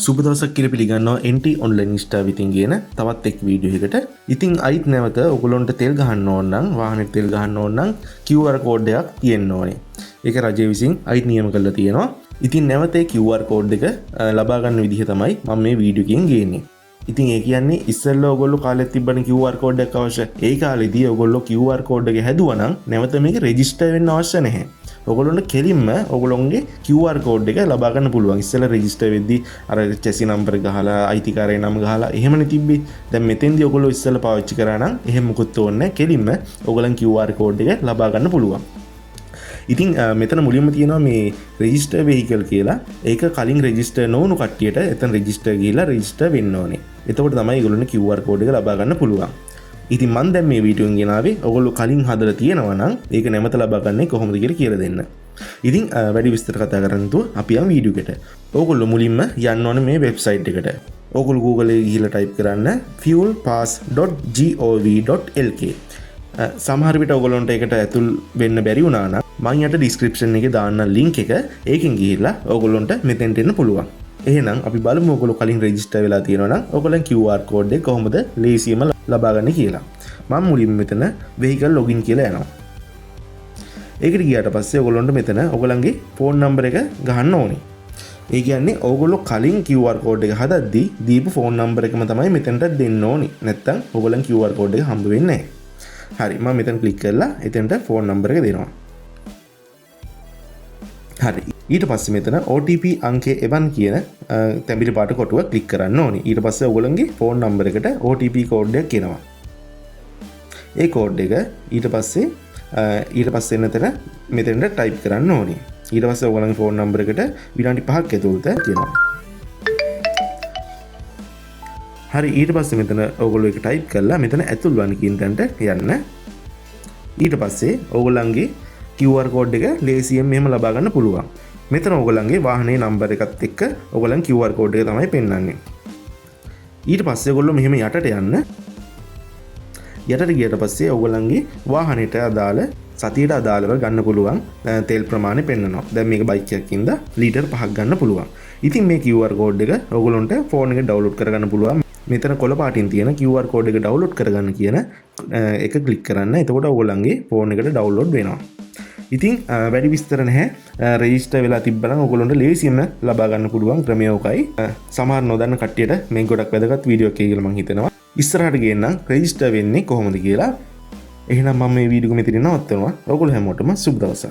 සුබ දවසක් කියලා පිළිගන්නවා NT online Insta විතින් කියන තවත් එක් වීඩියෝ එකකට. ඉතින් අයිත් නැවත ඔයගොල්ලන්ට තෙල් ගහන්න ඕන නම් වාහනේ තෙල් ගහන්න ඕන නම් QR කෝඩ් එකක් තියෙන්න ඕනේ. ඒක රජය විසින් අයිත් නියම කරලා තියෙනවා. ඉතින් නැවත ඒ QR කෝඩ් එක ලබා ගන්න විදිහ තමයි මම මේ වීඩියෝ එකෙන් ගේන්නේ. ඉතින් ඒ කියන්නේ ඉස්සෙල්ලා ඔයගොල්ලෝ කාලෙත් තිබ්බනේ QR කෝඩ් එකක් අවශ්‍ය. ඒ කාලෙදී ඔයගොල්ලෝ QR කෝඩ් එක හැදුවා නම් නැවත මේක රෙජිස්ටර් වෙන්න අවශ්‍ය නැහැ. ඔයගොල්ලොන්ට කෙලින්ම ඔයගොල්ලොන්ගේ QR කෝඩ් එක ලබා ගන්න පුළුවන්. ඉස්සෙල්ලා රෙජිස්ටර් වෙද්දී අර චැසි නම්බර ගහලා අයිතිකාරය නම ගහලා එහෙමනේ තිබ්බේ. දැන් මෙතෙන්දී ඔයගොල්ලෝ ඉස්සෙල්ලා පාවිච්චි කරා නම් එහෙම මුකුත් ඕනේ නැහැ. කෙලින්ම ඔයගොල්ලන් QR කෝඩ් එක ලබා ගන්න පුළුවන්. ඉතින් මෙතන මුලින්ම තියෙනවා මේ රෙජිස්ටර් වෙහිකල් කියලා. ඒක කලින් රෙජිස්ටර් නොවුණු කට්ටියට එතන රෙජිස්ටර් ගිහලා රෙජිස්ටර් වෙන්න ඕනේ. එතකොට තමයි ඒගොල්ලන්ට QR කෝඩ් එක ලබා ගන්න පුළුවන්. ඉතින් මම දැන් මේ වීඩියෝ එකෙන් ගෙනාවේ ඔයගොල්ලෝ කලින් හදලා තියෙනවා නම් ඒක නැවත ලබා ගන්න කොහොමද කියලා දෙන්න. ඉතින් වැඩි විස්තර කතා කරන්න තු අපි යමු වීඩියෝ එකට. ඔයගොල්ලෝ මුලින්ම යන්න ඕනේ මේ වෙබ්සයිට් එකට. ඔයගොල්ලෝ Google එකේ ගිහලා type කරන්න fuelpass.gov.lk. සමහර විට ඔයගොල්ලන්ට ඒකට ඇතුල් වෙන්න බැරි වුණා නම් මම යට description එකේ දාන්න link එක. ඒකෙන් ගිහිල්ලා ඔයගොල්ලන්ට මෙතෙන්ට එන්න පුළුවන්. එහෙනම් අපි බලමු ඔයගොල්ලෝ කලින් රෙජිස්ටර් වෙලා තියෙනවා නම් ඔයගොල්ලන් QR කෝඩ් එක කොහොමද ලේසියෙන්ම ලබා ගන්න කියලා. මම මුලින්ම මෙතන vehicle login කියලා යනවා. ඒකට ගියාට පස්සේ ඔයගොල්ලන්ට මෙතන ඔයගොල්ලන්ගේ ෆෝන් නම්බර එක ගහන්න ඕනේ. ඒ කියන්නේ ඔයගොල්ලෝ කලින් QR කෝඩ් එක හදද්දී දීපු ෆෝන් නම්බර එකම තමයි මෙතනට දෙන්න ඕනේ. නැත්තම් ඔයගොල්ලන් QR කෝඩ් එක හම්බ වෙන්නේ නැහැ. හරි මම මෙතන ක්ලික් කරලා එතනට ෆෝන් නම්බර එක දෙනවා. හරි ඊට පස්සේ මෙතන OTP අංකය එවන් කියන තැඹිලි පාට කොටුව ක්ලික් කරන්න ඕනේ. ඊට පස්සේ ඔයගොල්ලන්ගේ ෆෝන් නම්බර එකට OTP කෝඩ් එකක් එනවා. ඒ කෝඩ් එක ඊට පස්සේ මෙතනට ටයිප් කරන්න ඕනේ. ඊට පස්සේ ඔයගොල්ලන්ගේ ෆෝන් නම්බර එකට විනාඩි 5ක් ඇතුළත කියනවා. හරි ඊට පස්සේ මෙතන ඔයගොල්ලෝ ඒක ටයිප් කරලා මෙතන ඇතුල් වන්න කියන තැනට යන්න. ඊට පස්සේ ඔයගොල්ලන්ගේ QR කෝඩ් එක ලේසියෙන් මෙහෙම ලබා ගන්න පුළුවන්. මෙතන ඔයගොල්ලන්ගේ වාහනේ නම්බර එකත් එක්ක ඔයගොල්ලන් QR කෝඩ් එක තමයි පෙන්වන්නේ. ඊට පස්සේ ඔයගොල්ලෝ මෙහෙම යටට යන්න. යටට ගියට පස්සේ ඔයගොල්ලන්ගේ වාහනේට අදාළ සතියට අදාළව ගන්න පුළුවන් තෙල් ප්‍රමාණය පෙන්වනවා. දැන් මේක බයික් එකකින්ද ලීටර් 5ක් ගන්න පුළුවන්. ඉතින් මේ QR කෝඩ් එක ඔයගොල්ලන්ට ෆෝන් එකේ ඩවුන්ලෝඩ් කරගන්න පුළුවන්. මෙතන කොළ පාටින් තියෙන QR කෝඩ් එක ඩවුන්ලෝඩ් කරගන්න කියන එක ක්ලික් කරන්න. එතකොට ඔයගොල්ලන්ගේ ෆෝන් එකට ඩවුන්ලෝඩ් වෙනවා. ඉතින් වැඩි විස්තර නැහැ. රෙජිස්ටර් වෙලා තිබ්බනම් ඔයගොල්ලන්ට ලේසියෙන්ම ලබා ගන්න පුළුවන් ක්‍රමය ඔකයි. සමහර නොදන්න කට්ටියට මේ ගොඩක් වැදගත් වීඩියෝ එකක් කියලා මම හිතනවා. ඉස්සරහට ගේන්නම් රෙජිස්ටර් වෙන්නේ කොහොමද කියලා. එහෙනම් මම මේ වීඩියෝ එක මෙතන නවත්වනවා. ඔයගොල්ලෝ හැමෝටම සුබ දවසක්.